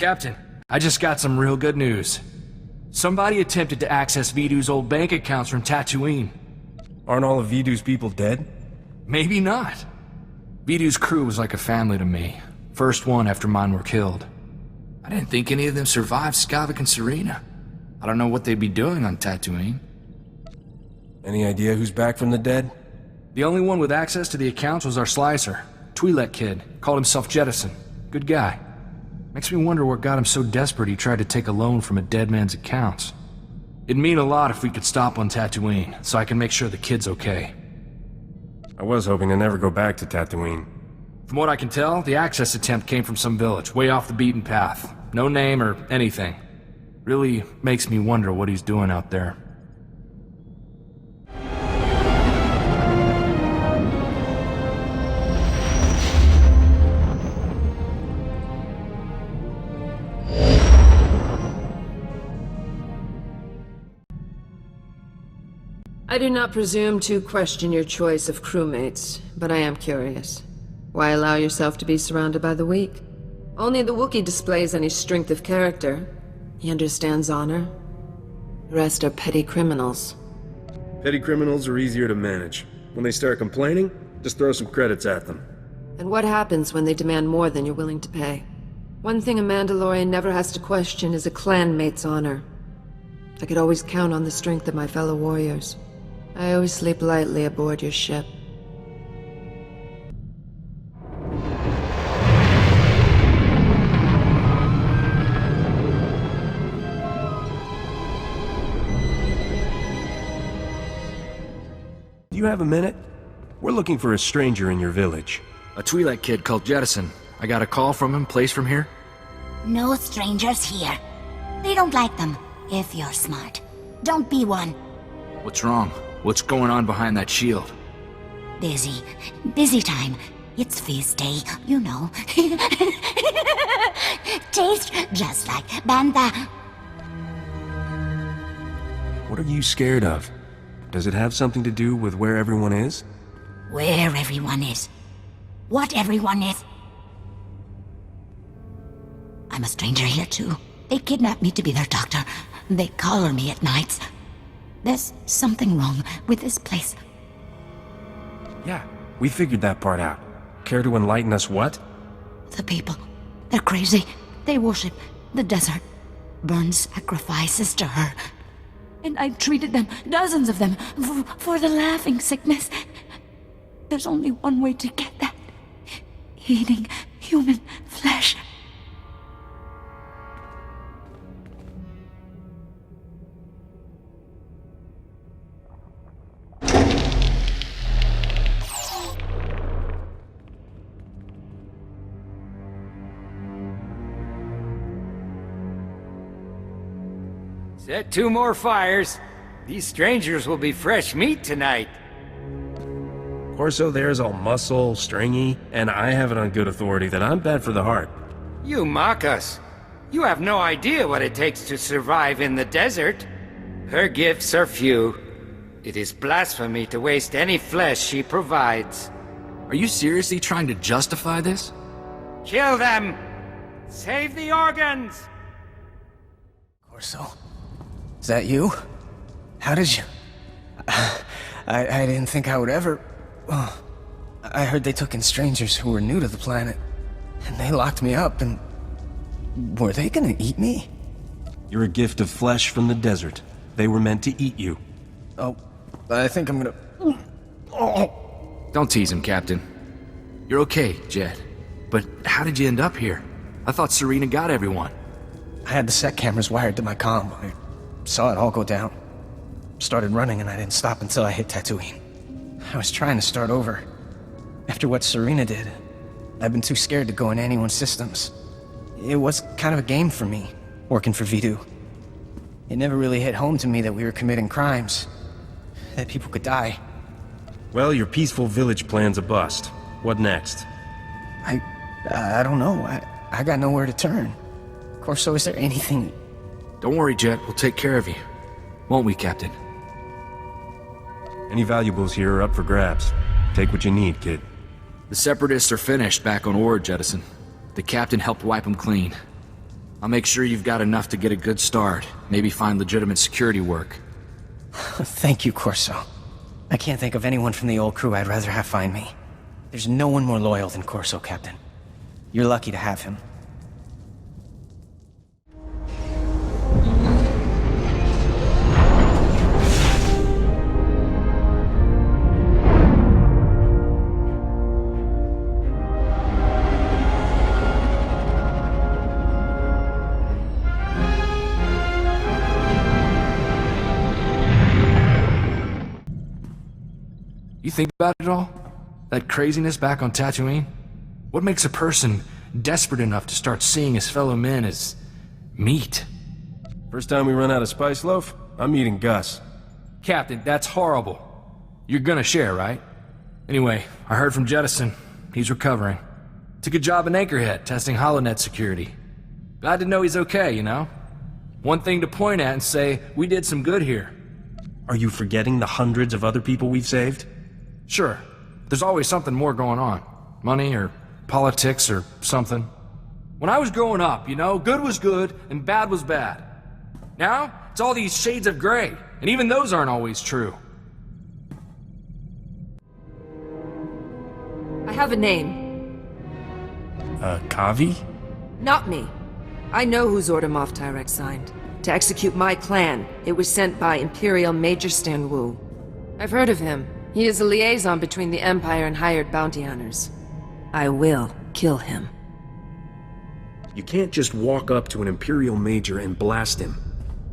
Captain, I just got some real good news. Somebody attempted to access Vidu's old bank accounts from Tatooine. Aren't all of Vidu's people dead? Maybe not. Vidu's crew was like a family to me. First one after mine were killed. I didn't think any of them survived Skavik and Serena. I don't know what they'd be doing on Tatooine. Any idea who's back from the dead? The only one with access to the accounts was our slicer. Twi'lek kid. Called himself Jettison. Good guy. Makes me wonder what got him so desperate he tried to take a loan from a dead man's accounts. It'd mean a lot if we could stop on Tatooine, so I can make sure the kid's okay. I was hoping to never go back to Tatooine. From what I can tell, the access attempt came from some village, way off the beaten path. No name or anything. Really makes me wonder what he's doing out there. I do not presume to question your choice of crewmates, but I am curious. Why allow yourself to be surrounded by the weak? Only the Wookiee displays any strength of character. He understands honor. The rest are petty criminals. Petty criminals are easier to manage. When they start complaining, just throw some credits at them. And what happens when they demand more than you're willing to pay? One thing a Mandalorian never has to question is a clanmate's honor. I could always count on the strength of my fellow warriors. I always sleep lightly aboard your ship. Do you have a minute? We're looking for a stranger in your village. A Twi'lek kid called Jettison. I got a call from him, placed from here. No strangers here. They don't like them, if you're smart. Don't be one. What's wrong? What's going on behind that shield? Busy. Busy time. It's feast day, you know. Taste just like Bantha. What are you scared of? Does it have something to do with where everyone is? Where everyone is. What everyone is. I'm a stranger here too. They kidnapped me to be their doctor. They collar me at nights. There's something wrong with this place. Yeah, we figured that part out. Care to enlighten us what? The people. They're crazy. They worship the desert. Burn sacrifices to her. And I treated them, dozens of them, for the laughing sickness. There's only one way to get that. Eating human flesh. Set 2 more fires. These strangers will be fresh meat tonight. Corso there's all muscle, stringy, and I have it on good authority that I'm bad for the heart. You mock us. You have no idea what it takes to survive in the desert. Her gifts are few. It is blasphemy to waste any flesh she provides. Are you seriously trying to justify this? Kill them! Save the organs! Corso, is that you? How did you... I didn't think I would ever... Oh, I heard they took in strangers who were new to the planet. And they locked me up and... Were they gonna eat me? You're a gift of flesh from the desert. They were meant to eat you. Oh, I think I'm gonna... Oh. Don't tease him, Captain. You're okay, Jet. But how did you end up here? I thought Serena got everyone. I had the set cameras wired to my comm. I saw it all go down. Started running and I didn't stop until I hit Tatooine. I was trying to start over. After what Serena did, I've been too scared to go in anyone's systems. It was kind of a game for me, working for Vidu. It never really hit home to me that we were committing crimes. That people could die. Well, your peaceful village plan's a bust. What next? I don't know. I got nowhere to turn. Corso, is there anything... Don't worry, Jet. We'll take care of you. Won't we, Captain? Any valuables here are up for grabs. Take what you need, kid. The Separatists are finished back on Ord, Jettison. The Captain helped wipe them clean. I'll make sure you've got enough to get a good start. Maybe find legitimate security work. Thank you, Corso. I can't think of anyone from the old crew I'd rather have find me. There's no one more loyal than Corso, Captain. You're lucky to have him. You think about it all? That craziness back on Tatooine? What makes a person desperate enough to start seeing his fellow men as meat? First time we run out of spice loaf, I'm eating Gus. Captain, that's horrible. You're gonna share, right? Anyway, I heard from Jettison. He's recovering. Took a job in Anchorhead, testing HoloNet security. Glad to know he's okay, you know? One thing to point at and say, we did some good here. Are you forgetting the hundreds of other people we've saved? Sure. There's always something more going on. Money or politics or something. When I was growing up, you know, good was good and bad was bad. Now, it's all these shades of gray, and even those aren't always true. I have a name. Kavi? Not me. I know whose order Moff Tyrek signed. To execute my plan, it was sent by Imperial Major Stan Wu. I've heard of him. He is a liaison between the Empire and hired bounty hunters. I will kill him. You can't just walk up to an Imperial Major and blast him.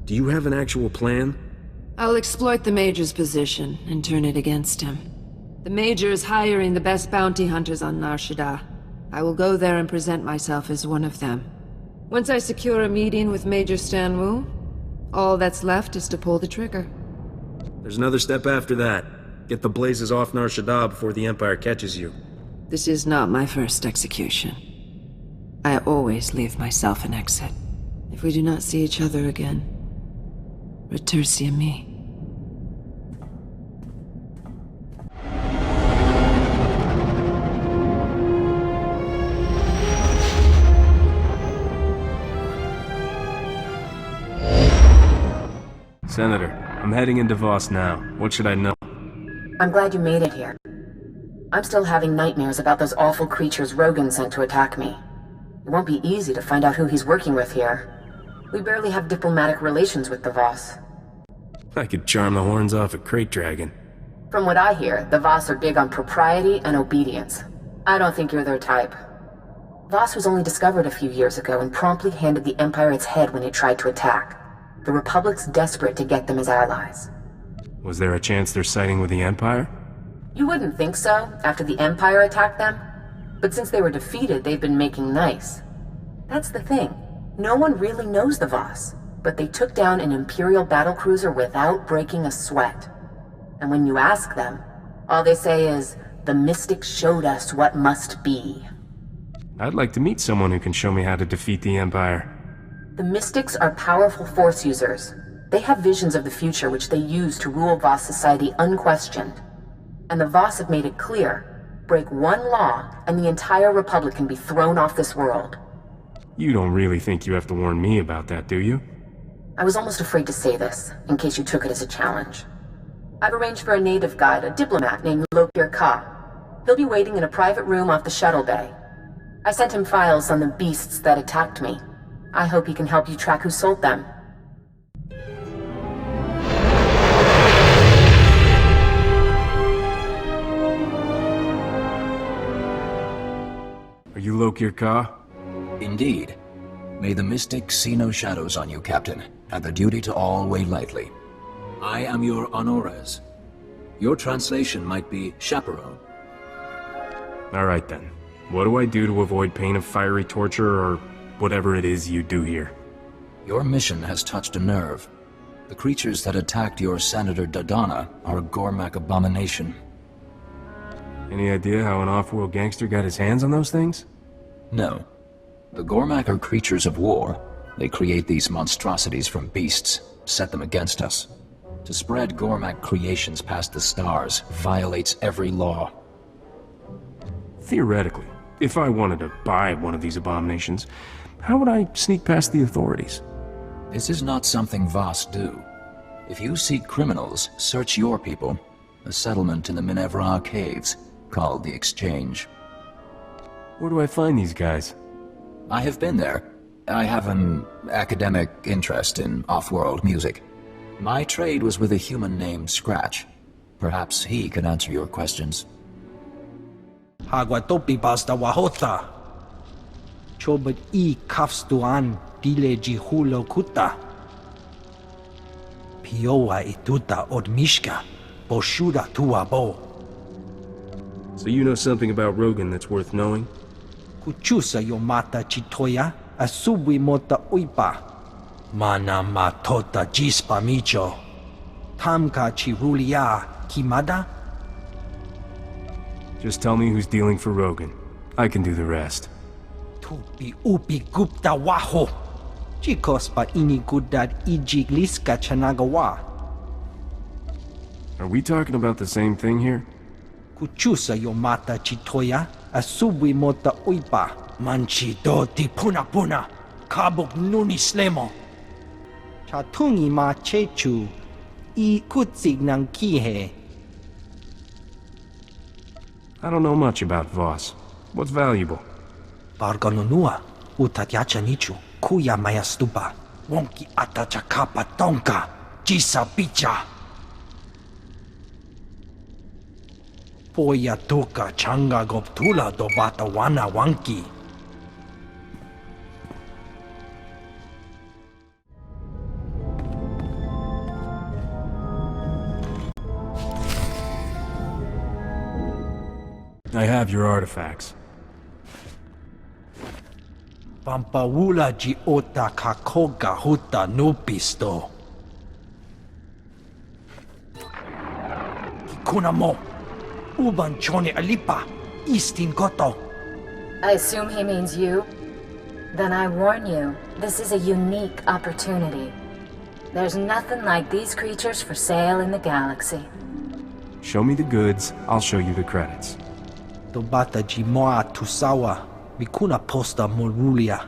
Do you have an actual plan? I'll exploit the Major's position and turn it against him. The Major is hiring the best bounty hunters on Nar Shaddaa. I will go there and present myself as one of them. Once I secure a meeting with Major Stan Wu, all that's left is to pull the trigger. There's another step after that. Get the blazes off Nar Shaddaa before the Empire catches you. This is not my first execution. I always leave myself an exit. If we do not see each other again, retursia me. Senator, I'm heading into Voss now. What should I know? I'm glad you made it here. I'm still having nightmares about those awful creatures Rogan sent to attack me. It won't be easy to find out who he's working with here. We barely have diplomatic relations with the Voss. I could charm the horns off a crate dragon. From what I hear, the Voss are big on propriety and obedience. I don't think you're their type. Voss was only discovered a few years ago and promptly handed the Empire its head when it tried to attack. The Republic's desperate to get them as allies. Was there a chance they're siding with the Empire? You wouldn't think so, after the Empire attacked them. But since they were defeated, they've been making nice. That's the thing. No one really knows the Voss, but they took down an Imperial battlecruiser without breaking a sweat. And when you ask them, all they say is, "The Mystics showed us what must be." I'd like to meet someone who can show me how to defeat the Empire. The Mystics are powerful Force users. They have visions of the future which they use to rule Voss society unquestioned. And the Voss have made it clear, break one law and the entire Republic can be thrown off this world. You don't really think you have to warn me about that, do you? I was almost afraid to say this, in case you took it as a challenge. I've arranged for a native guide, a diplomat named Lokir Ka. He'll be waiting in a private room off the shuttle bay. I sent him files on the beasts that attacked me. I hope he can help you track who sold them. Are you Lokir Ka? Indeed. May the mystics see no shadows on you, Captain, and the duty to all weigh lightly. I am your honores. Your translation might be chaperone. Alright then. What do I do to avoid pain of fiery torture, or whatever it is you do here? Your mission has touched a nerve. The creatures that attacked your Senator Dodonna are a Gormak abomination. Any idea how an off-world gangster got his hands on those things? No. The Gormak are creatures of war. They create these monstrosities from beasts, set them against us. To spread Gormak creations past the stars violates every law. Theoretically, if I wanted to buy one of these abominations, How would I sneak past the authorities? This is not something Voss do. If you seek criminals, search your people. A settlement in the Minevra caves, called the Exchange. Where do I find these guys? I have been there. I have an academic interest in off-world music. My trade was with a human named Scratch. Perhaps he can answer your questions. Hagwatopi basta wahota. Chobot I kafstuan dileji hulo kuta. Piowa ituta od mishka, boshuda tuabo. So you know something about Rogan that's worth knowing? Kuchusa yomata chitoya, asubwi mota uipa. Mana matota jispa micho. Tamka chirulia kimada? Just tell me who's dealing for Rogan. I can do the rest. Tupi upi gupta waho. Chikos pa ini gudad ijigliska chanagawa. Are we talking about the same thing here? Kuchusa yomata chitoya, asubwi mota uipa. Manchi doti puna puna, kabuk nuni slemo. Chatungi ma chechu, I kutsig nang kihe. I don't know much about Voss. What's valuable? Barganonua, utatyacha nichu, kuya maya stupa. Wonki atachakapa tonka, jisa picha. Poya tuka changa goptula do bata wana wanki. I have your artifacts. Pampawula ji ota kakoga huta nupisto. Kikuna mo. Uban chone alipa. Istin koto. I assume he means you? Then I warn you, this is a unique opportunity. There's nothing like these creatures for sale in the galaxy. Show me the goods, I'll show you the credits. Dobata jimoa tusawa. Mikuna posta morulia.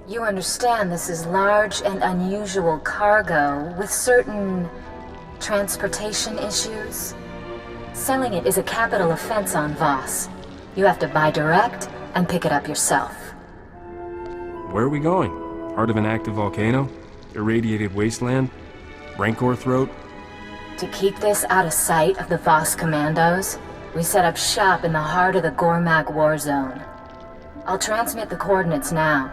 You understand this is large and unusual cargo with certain transportation issues? Selling it is a capital offense on Voss. You have to buy direct and pick it up yourself. Where are we going? Heart of an active volcano? Irradiated wasteland? Rancor throat? To keep this out of sight of the Voss commandos, we set up shop in the heart of the Gormak war zone. I'll transmit the coordinates now.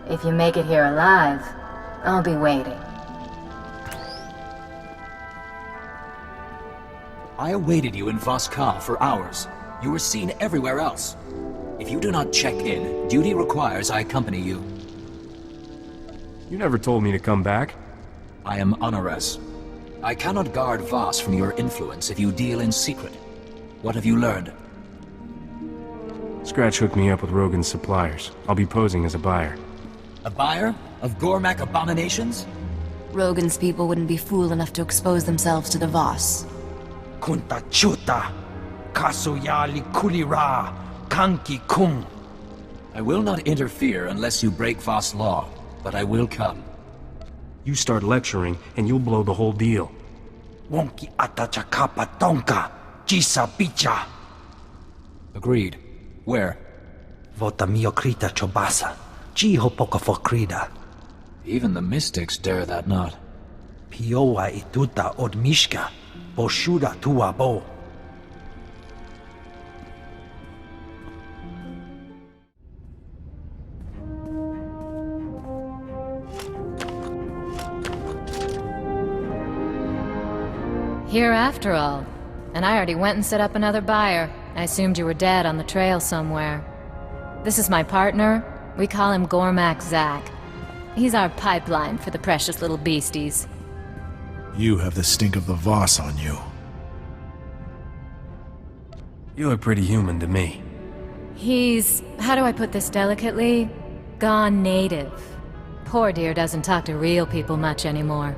If you make it here alive, I'll be waiting. I awaited you in Voss-Ka for hours. You were seen everywhere else. If you do not check in, duty requires I accompany you. You never told me to come back. I am Honoris. I cannot guard Voss from your influence if you deal in secret. What have you learned? Scratch hooked me up with Rogan's suppliers. I'll be posing as a buyer. A buyer? Of Gormak abominations? Rogan's people wouldn't be fool enough to expose themselves to the Voss. Kunta chuta. Kasuyali kulira. Kanki kum. I will not interfere unless you break Voss law, but I will come. You start lecturing, and you'll blow the whole deal. Wonki atachakapa tonka. Jisa picha. Agreed. Where? Vota miokrita chobasa. Jiho pokofokrida. Even the mystics dare that not. Piowa ituta od mishka. Boshuda tuabo. Here after all. And I already went and set up another buyer. I assumed you were dead on the trail somewhere. This is my partner. We call him Gormak Zach. He's our pipeline for the precious little beasties. You have the stink of the Voss on you. You look pretty human to me. He's, how do I put this delicately? Gone native. Poor dear doesn't talk to real people much anymore.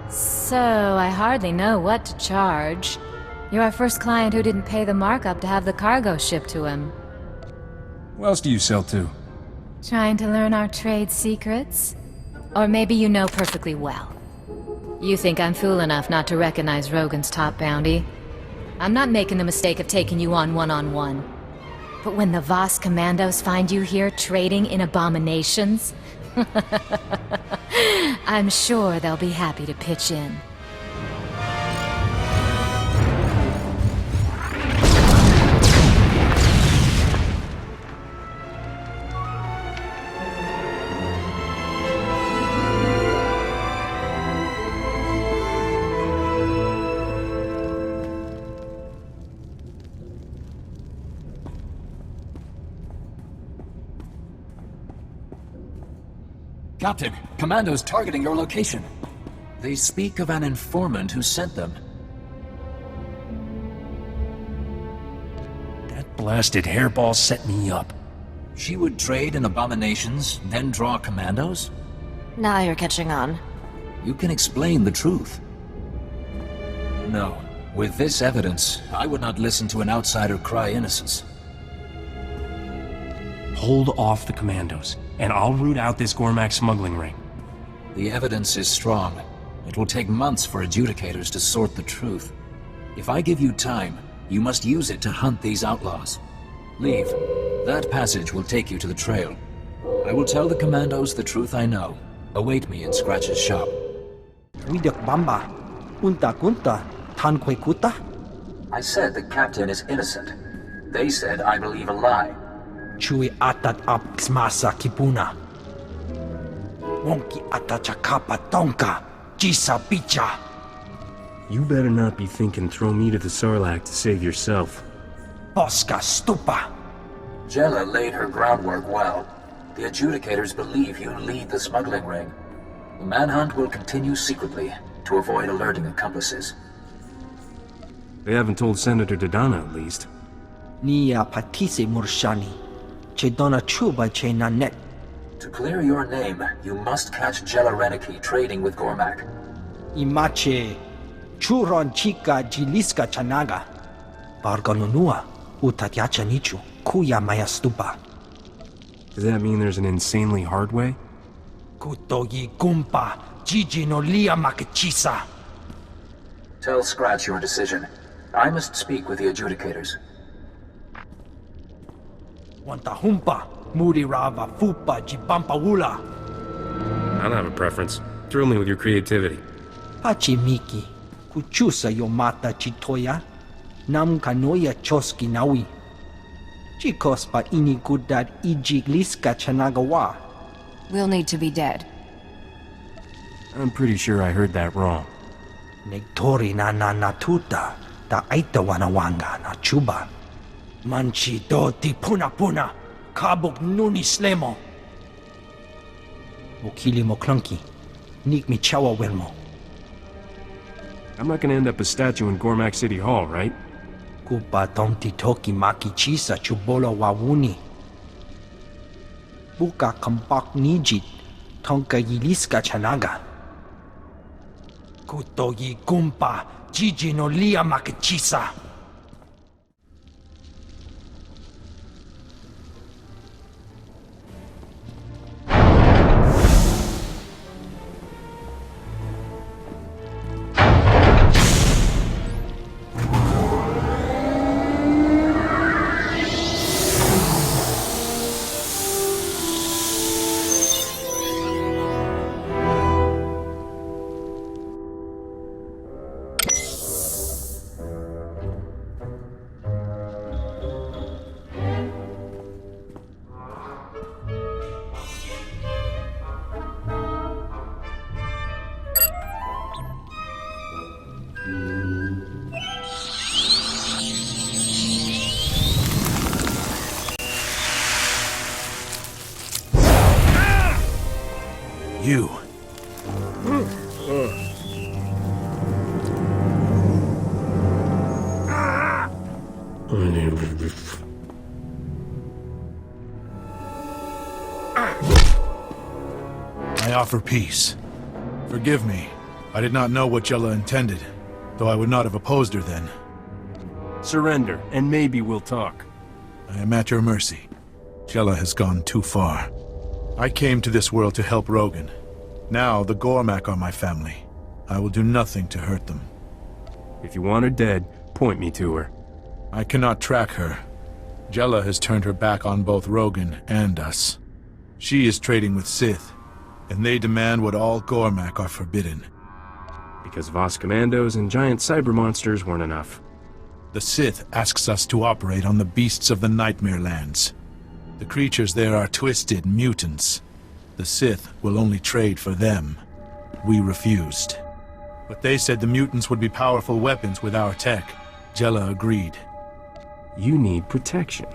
So, I hardly know what to charge. You're our first client who didn't pay the markup to have the cargo shipped to him. Who else do you sell to? Trying to learn our trade secrets? Or maybe you know perfectly well. You think I'm fool enough not to recognize Rogan's top bounty? I'm not making the mistake of taking you on one-on-one. But when the Voss commandos find you here trading in abominations, I'm sure they'll be happy to pitch in. Captain, commandos targeting your location. They speak of an informant who sent them. That blasted hairball set me up. She would trade in abominations, then draw commandos? Now you're catching on. You can explain the truth. No. With this evidence, I would not listen to an outsider cry innocence. Hold off the commandos, and I'll root out this Gormak smuggling ring. The evidence is strong. It will take months for adjudicators to sort the truth. If I give you time, you must use it to hunt these outlaws. Leave. That passage will take you to the trail. I will tell the commandos the truth I know. Await me in Scratch's shop. Widak Bamba. Unta kunta. Tankwe kuta? I said the captain is innocent. They said I believe a lie. Chui atat ap xmasa kipuna. Wonki atachakapa tonka. Jisa picha. You better not be thinking throw me to the Sarlacc to save yourself. Boska stupa. Jella laid her groundwork well. The adjudicators believe you lead the smuggling ring. The manhunt will continue secretly to avoid alerting accomplices. They haven't told Senator Dodonna, at least. Nia patise murshani. Chedona chuba che nanet. To clear your name, you must catch Jella Reneki trading with Gormak. Imache. Churon chica jiliska chanaga. Barganunua. Utatyacha nichu. Kuya maya stupa. Does that mean there's an insanely hard way? Kutogi gumpa. Gigi no lia makachisa. Tell Scratch your decision. I must speak with the adjudicators. Wanta humpa. Muri rava fupa jibampa wula. I don't have a preference. Thrill me with your creativity. Pachi miki. Kuchusa yomata chitoya. Nam kanoya choski nawi. Chikos pa ini gudad ijigliska chanagawa. We'll need to be dead. I'm pretty sure I heard that wrong. Negtori na natuta. Ta aita wanawanga na chuba. Manchi do di puna puna. Kabuk nuni slemo. Mukili mo clunky. Nik mi chawa welmo. I'm not gonna end up a statue in Gormak City Hall, right? Kupa tonti toki maki chisa chubola wawuni. Buka kampak nijit. Tonka yiliska chanaga. Kutogi gumpa. Gigi no lia makachisa. You. I offer peace. Forgive me. I did not know what Jella intended, though I would not have opposed her then. Surrender, and maybe we'll talk. I am at your mercy. Jella has gone too far. I came to this world to help Rogan. Now the Gormak are my family. I will do nothing to hurt them. If you want her dead, point me to her. I cannot track her. Jella has turned her back on both Rogan and us. She is trading with Sith, and they demand what all Gormak are forbidden. Because Voss commandos and giant cyber monsters weren't enough. The Sith asks us to operate on the beasts of the Nightmare Lands. The creatures there are twisted mutants. The Sith will only trade for them. We refused. But they said the mutants would be powerful weapons with our tech. Jella agreed. You need protection.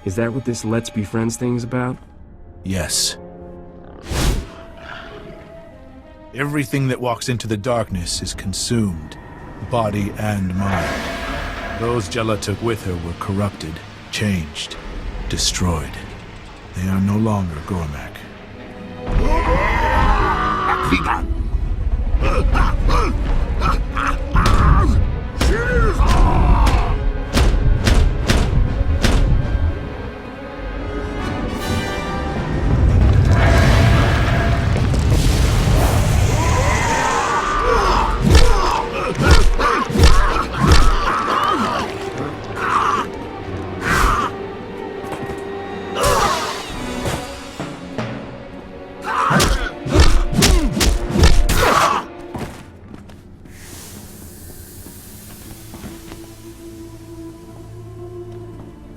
Is that what this Let's Be Friends thing's about? Yes. Everything that walks into the darkness is consumed, body and mind. Those Jella took with her were corrupted, changed, destroyed. They are no longer Gormak.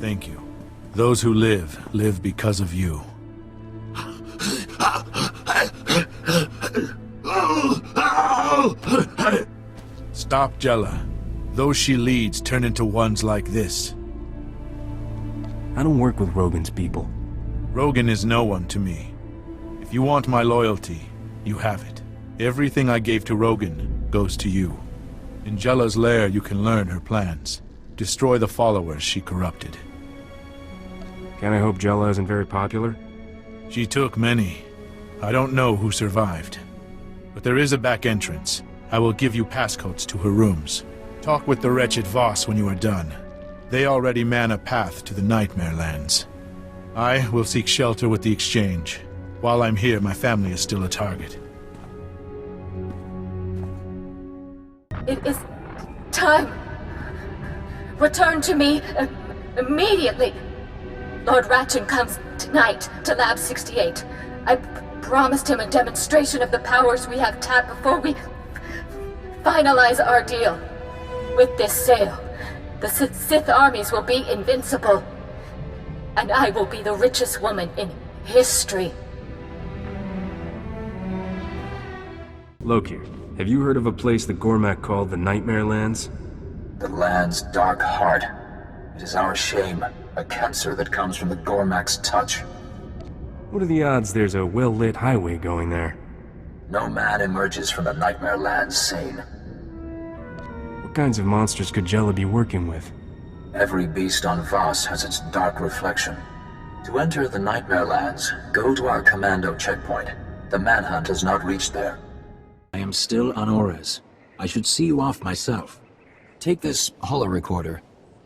Thank you. Those who live, live because of you. Stop Jella. Those she leads turn into ones like this. I don't work with Rogan's people. Rogan is no one to me. If you want my loyalty, you have it. Everything I gave to Rogan goes to you. In Jella's lair, you can learn her plans. Destroy the followers she corrupted. Can I hope Jella isn't very popular? She took many. I don't know who survived. But there is a back entrance. I will give you passcodes to her rooms. Talk with the wretched Voss when you are done. They already man a path to the Nightmare Lands. I will seek shelter with the Exchange. While I'm here, my family is still a target. It is time. Return to me immediately. Lord Ratchin comes tonight to Lab 68. I promised him a demonstration of the powers we have tapped before we finalize our deal. With this sale, the Sith armies will be invincible, and I will be the richest woman in history. Loki, have you heard of a place the Gormak called the Nightmare Lands? The land's dark heart. It is our shame, a cancer that comes from the Gormak's touch. What are the odds there's a well-lit highway going there? No man emerges from the Nightmare Lands sane. What kinds of monsters could Jella be working with? Every beast on Voss has its dark reflection. To enter the Nightmare Lands, go to our commando checkpoint. The manhunt has not reached there. I am still on Ores. I should see you off myself. Take this holo-recorder.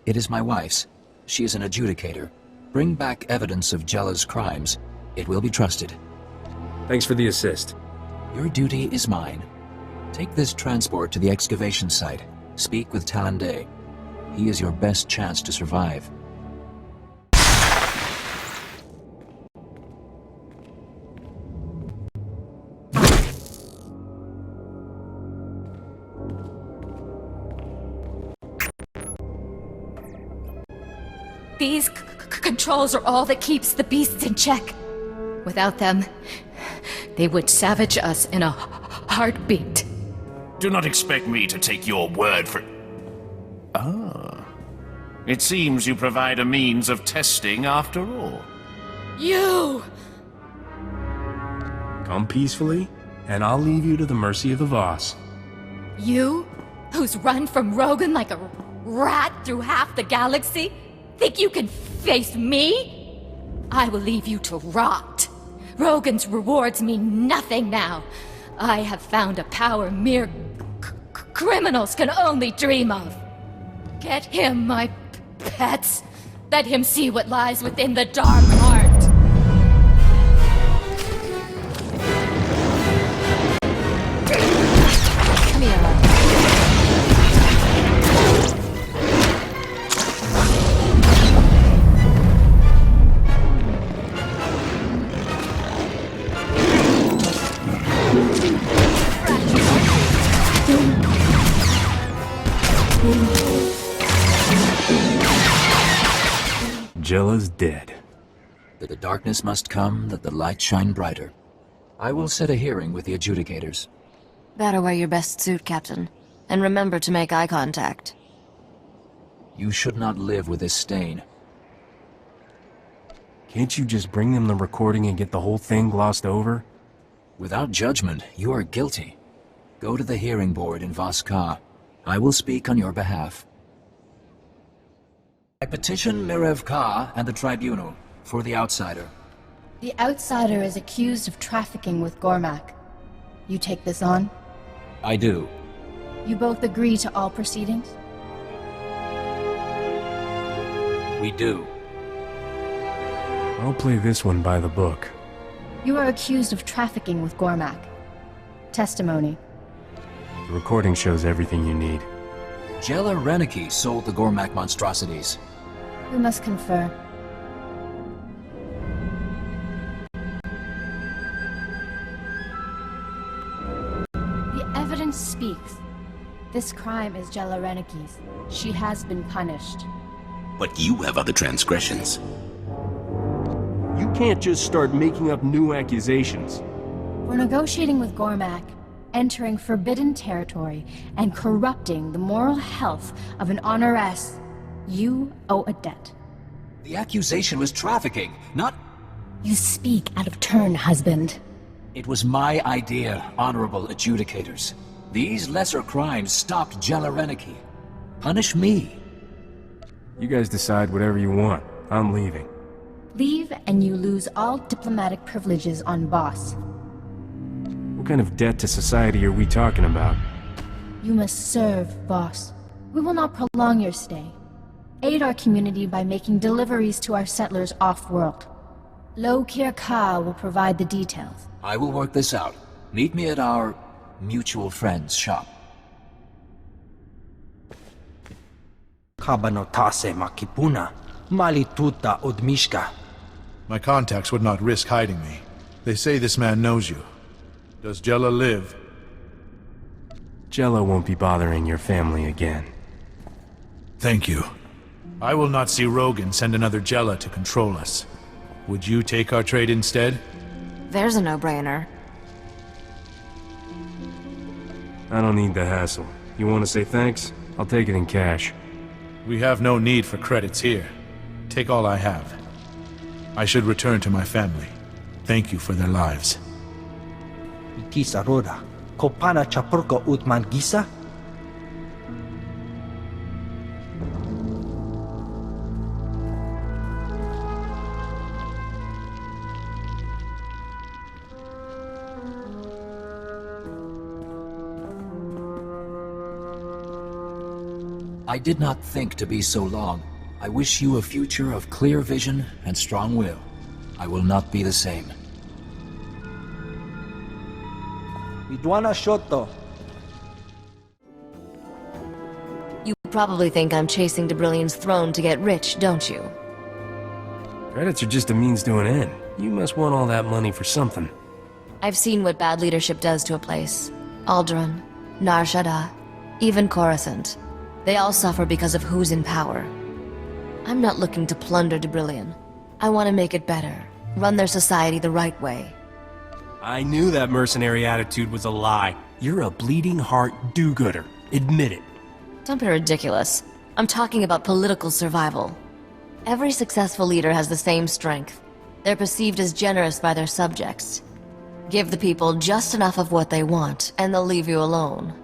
It is my wife's. She is an adjudicator. Bring back evidence of Jella's crimes. It will be trusted. Thanks for the assist. Your duty is mine. Take this transport to the excavation site. Speak with Talande. He is your best chance to survive. These controls are all that keeps the beasts in check. Without them, they would savage us in a heartbeat. Do not expect me to take your word for... Ah. It seems you provide a means of testing after all. You! Come peacefully, and I'll leave you to the mercy of the Voss. You, who's run from Rogan like a rat through half the galaxy, think you can face me? I will leave you to rot. Rogan's rewards mean nothing now. I have found a power mere criminals can only dream of. Get him, my pets. Let him see what lies within the dark heart. Jella's dead. That the darkness must come, that the light shine brighter. I will set a hearing with the adjudicators. Better wear your best suit, Captain. And remember to make eye contact. You should not live with this stain. Can't you just bring them the recording and get the whole thing glossed over? Without judgment, you are guilty. Go to the hearing board in Voss. I will speak on your behalf. I petition Mirev Ka and the tribunal for the outsider. The outsider is accused of trafficking with Gormak. You take this on? I do. You both agree to all proceedings? We do. I'll play this one by the book. You are accused of trafficking with Gormak. Testimony. The recording shows everything you need. Jella Reneki sold the Gormak monstrosities. We must confer. The evidence speaks. This crime is Jella Reneki's. She has been punished. But you have other transgressions. You can't just start making up new accusations. We're negotiating with Gormak, entering forbidden territory, and corrupting the moral health of an honoress. You owe a debt. The accusation was trafficking, not... You speak out of turn, husband. It was my idea, honorable adjudicators. These lesser crimes stopped Jella Reneki. Punish me. You guys decide whatever you want. I'm leaving. Leave and you lose all diplomatic privileges on Voss. What kind of debt to society are we talking about? You must serve, Voss. We will not prolong your stay. Aid our community by making deliveries to our settlers off-world. Lokir Ka will provide the details. I will work this out. Meet me at our mutual friend's shop. Kabanotase makipuna, malituta odmishka. My contacts would not risk hiding me. They say this man knows you. Does Jella live? Jella won't be bothering your family again. Thank you. I will not see Rogan send another Jella to control us. Would you take our trade instead? There's a no-brainer. I don't need the hassle. You want to say thanks? I'll take it in cash. We have no need for credits here. Take all I have. I should return to my family. Thank you for their lives. Itis aroda, kopana chapurko utman gisa? I did not think to be so long. I wish you a future of clear vision and strong will. I will not be the same. Vidwana Shoto. You probably think I'm chasing Debrillion's throne to get rich, don't you? Credits are just a means to an end. You must want all that money for something. I've seen what bad leadership does to a place. Aldrin, Nar Shaddaa, even Coruscant. They all suffer because of who's in power. I'm not looking to plunder Debrillion. I want to make it better. Run their society the right way. I knew that mercenary attitude was a lie. You're a bleeding heart do-gooder. Admit it. Don't be ridiculous. I'm talking about political survival. Every successful leader has the same strength. They're perceived as generous by their subjects. Give the people just enough of what they want, and they'll leave you alone.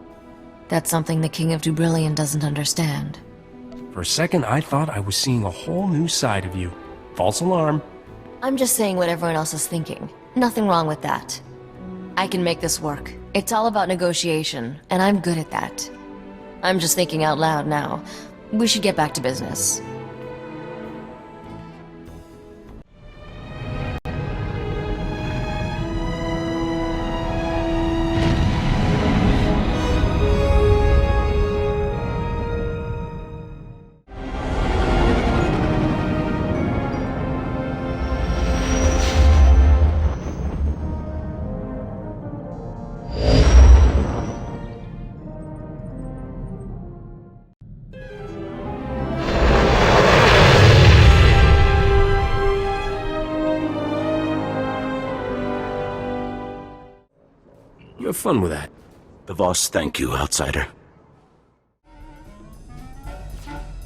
That's something the King of Dubrillion doesn't understand. For a second, I thought I was seeing a whole new side of you. False alarm. I'm just saying what everyone else is thinking. Nothing wrong with that. I can make this work. It's all about negotiation, and I'm good at that. I'm just thinking out loud now. We should get back to business. fun with that. The Voss thank you, outsider.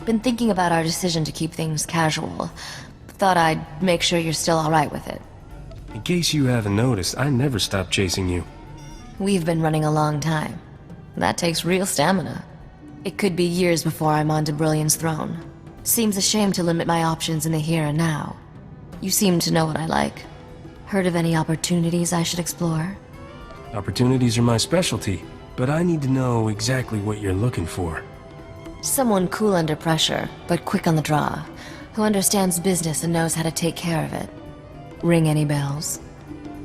Been thinking about our decision to keep things casual. Thought I'd make sure you're still alright with it. In case you haven't noticed, I never stopped chasing you. We've been running a long time. That takes real stamina. It could be years before I'm on Dubrillian's throne. Seems a shame to limit my options in the here and now. You seem to know what I like. Heard of any opportunities I should explore? Opportunities are my specialty, but I need to know exactly what you're looking for. Someone cool under pressure, but quick on the draw, who understands business and knows how to take care of it. Ring any bells?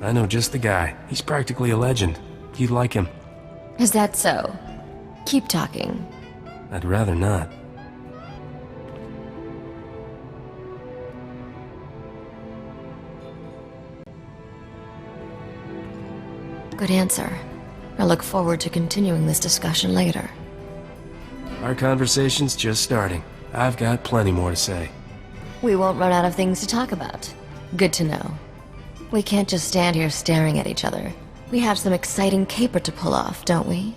I know just the guy. He's practically a legend. You'd like him. Is that so? Keep talking. I'd rather not. Good answer. I look forward to continuing this discussion later. Our conversation's just starting. I've got plenty more to say. We won't run out of things to talk about. Good to know. We can't just stand here staring at each other. We have some exciting caper to pull off, don't we?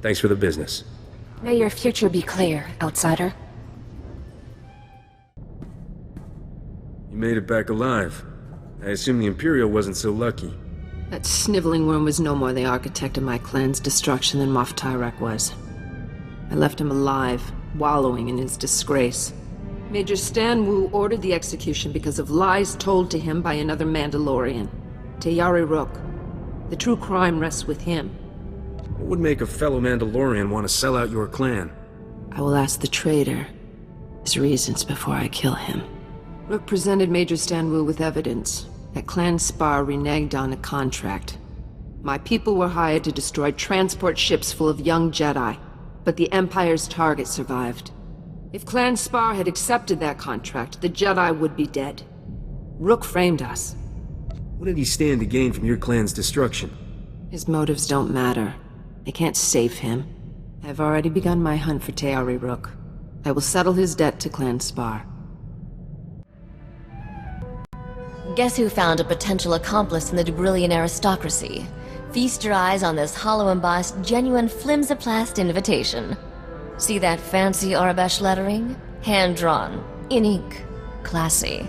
Thanks for the business. May your future be clear, outsider. You made it back alive. I assume the Imperial wasn't so lucky. That sniveling worm was no more the architect of my clan's destruction than Moff Tyrek was. I left him alive, wallowing in his disgrace. Major Stan Wu ordered the execution because of lies told to him by another Mandalorian, Tayari Rook. The true crime rests with him. What would make a fellow Mandalorian want to sell out your clan? I will ask the traitor his reasons before I kill him. Rook presented Major Stan Wu with evidence that Clan Spar reneged on a contract. My people were hired to destroy transport ships full of young Jedi, but the Empire's target survived. If Clan Spar had accepted that contract, the Jedi would be dead. Rook framed us. What did he stand to gain from your clan's destruction? His motives don't matter. They can't save him. I've already begun my hunt for Tayari Rook. I will settle his debt to Clan Spar. Guess who found a potential accomplice in the Dubrillian aristocracy? Feast your eyes on this hollow-embossed, genuine flimsoplast invitation. See that fancy Arabesh lettering? Hand-drawn, in ink, classy.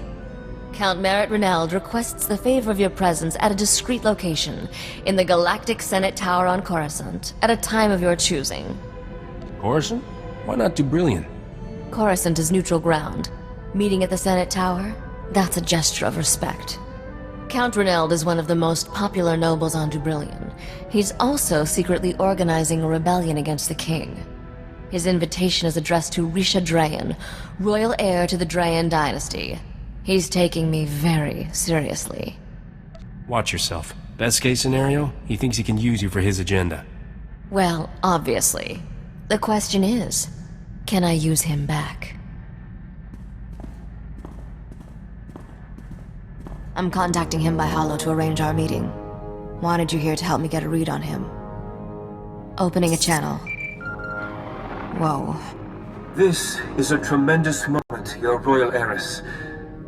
Count Merritt Reneld requests the favor of your presence at a discreet location in the Galactic Senate Tower on Coruscant at a time of your choosing. Coruscant? Why not Dubrillian? Coruscant is neutral ground. Meeting at the Senate Tower? That's a gesture of respect. Count Reneld is one of the most popular nobles on Dubrillian. He's also secretly organizing a rebellion against the king. His invitation is addressed to Risha Drayan, royal heir to the Drayan dynasty. He's taking me very seriously. Watch yourself. Best case scenario, he thinks he can use you for his agenda. Well, obviously. The question is, can I use him back? I'm contacting him by holo to arrange our meeting. Wanted you here to help me get a read on him. Opening a channel. Whoa. This is a tremendous moment, Your Royal Heiress.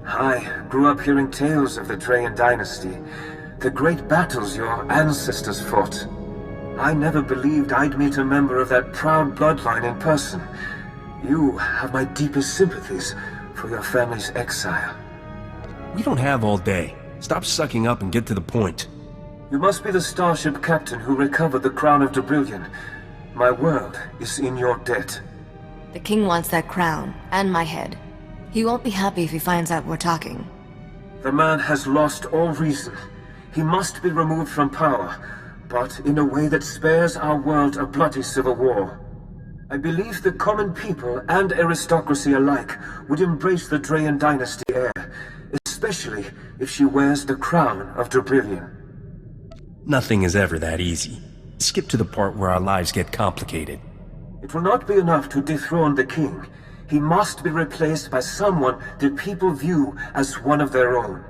I grew up hearing tales of the Drayan dynasty, the great battles your ancestors fought. I never believed I'd meet a member of that proud bloodline in person. You have my deepest sympathies for your family's exile. We don't have all day. Stop sucking up and get to the point. You must be the starship captain who recovered the crown of Dubrillian. My world is in your debt. The king wants that crown, and my head. He won't be happy if he finds out we're talking. The man has lost all reason. He must be removed from power, but in a way that spares our world a bloody civil war. I believe the common people and aristocracy alike would embrace the Drayan dynasty heir, especially if she wears the crown of Dubrillian. Nothing is ever that easy. Skip to the part where our lives get complicated. It will not be enough to dethrone the king. He must be replaced by someone the people view as one of their own.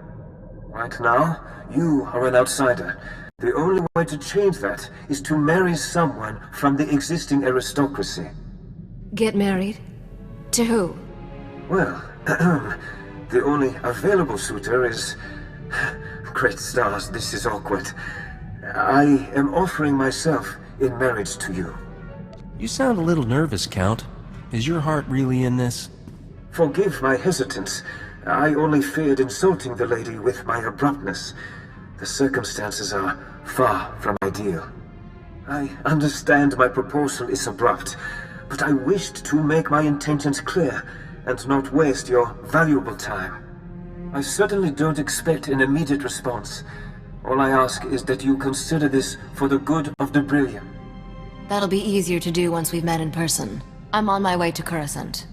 Right now, you are an outsider, The only way to change that is to marry someone from the existing aristocracy. Get married? To who? Well, the only available suitor is... Great stars, this is awkward. I am offering myself in marriage to you. You sound a little nervous, Count. Is your heart really in this? Forgive my hesitance. I only feared insulting the lady with my abruptness. The circumstances are far from ideal. I understand my proposal is abrupt, but I wished to make my intentions clear and not waste your valuable time. I certainly don't expect an immediate response. All I ask is that you consider this for the good of the Brilliant. That'll be easier to do once we've met in person. I'm on my way to Coruscant.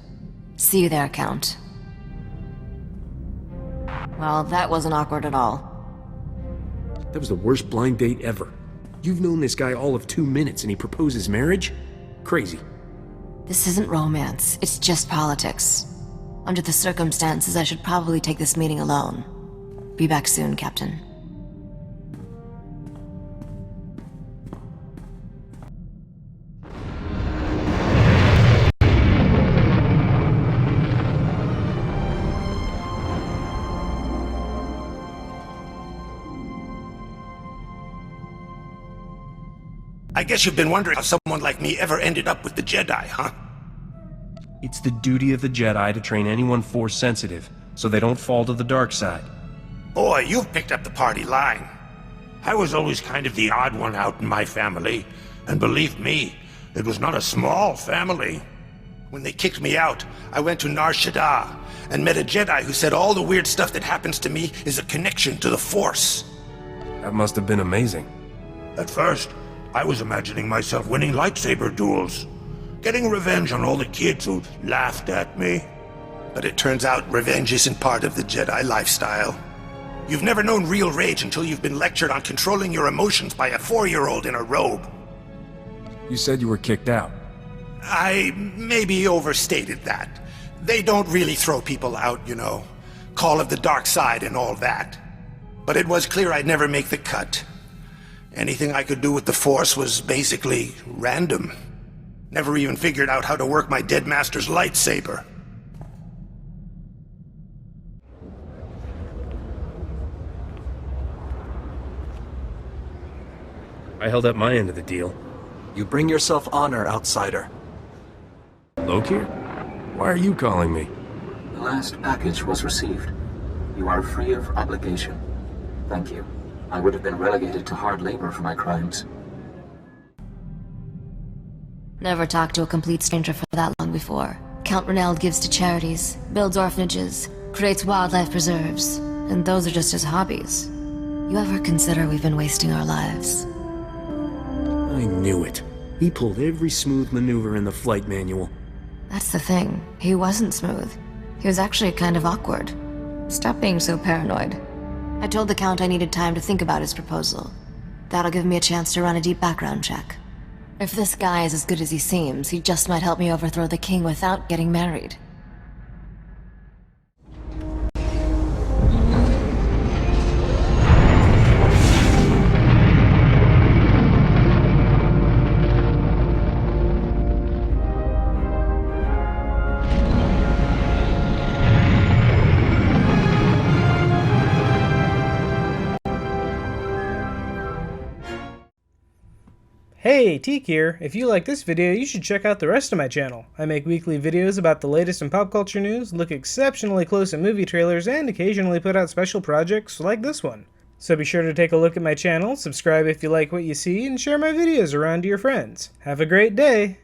See you there, Count. Well, that wasn't awkward at all. That was the worst blind date ever. You've known this guy all of 2 minutes and he proposes marriage? Crazy. This isn't romance, it's just politics. Under the circumstances, I should probably take this meeting alone. Be back soon, Captain. I guess you've been wondering how someone like me ever ended up with the Jedi, huh? It's the duty of the Jedi to train anyone Force-sensitive, so they don't fall to the dark side. Boy, you've picked up the party line. I was always kind of the odd one out in my family, and believe me, it was not a small family. When they kicked me out, I went to Nar Shaddaa and met a Jedi who said all the weird stuff that happens to me is a connection to the Force. That must have been amazing. At first, I was imagining myself winning lightsaber duels, getting revenge on all the kids who laughed at me. But it turns out revenge isn't part of the Jedi lifestyle. You've never known real rage until you've been lectured on controlling your emotions by a 4-year-old in a robe. You said you were kicked out. I maybe overstated that. They don't really throw people out, you know. Call of the dark side and all that. But it was clear I'd never make the cut. Anything I could do with the Force was basically random. Never even figured out how to work my dead master's lightsaber. I held up my end of the deal. You bring yourself honor, outsider. Lokir? Why are you calling me? The last package was received. You are free of obligation. Thank you. I would have been relegated to hard labor for my crimes. Never talked to a complete stranger for that long before. Count Reneld gives to charities, builds orphanages, creates wildlife preserves, and those are just his hobbies. You ever consider we've been wasting our lives? I knew it. He pulled every smooth maneuver in the flight manual. That's the thing. He wasn't smooth. He was actually kind of awkward. Stop being so paranoid. I told the Count I needed time to think about his proposal. That'll give me a chance to run a deep background check. If this guy is as good as he seems, he just might help me overthrow the king without getting married. Hey, Teek here. If you like this video, you should check out the rest of my channel. I make weekly videos about the latest in pop culture news, look exceptionally close at movie trailers, and occasionally put out special projects like this one. So be sure to take a look at my channel, subscribe if you like what you see, and share my videos around to your friends. Have a great day!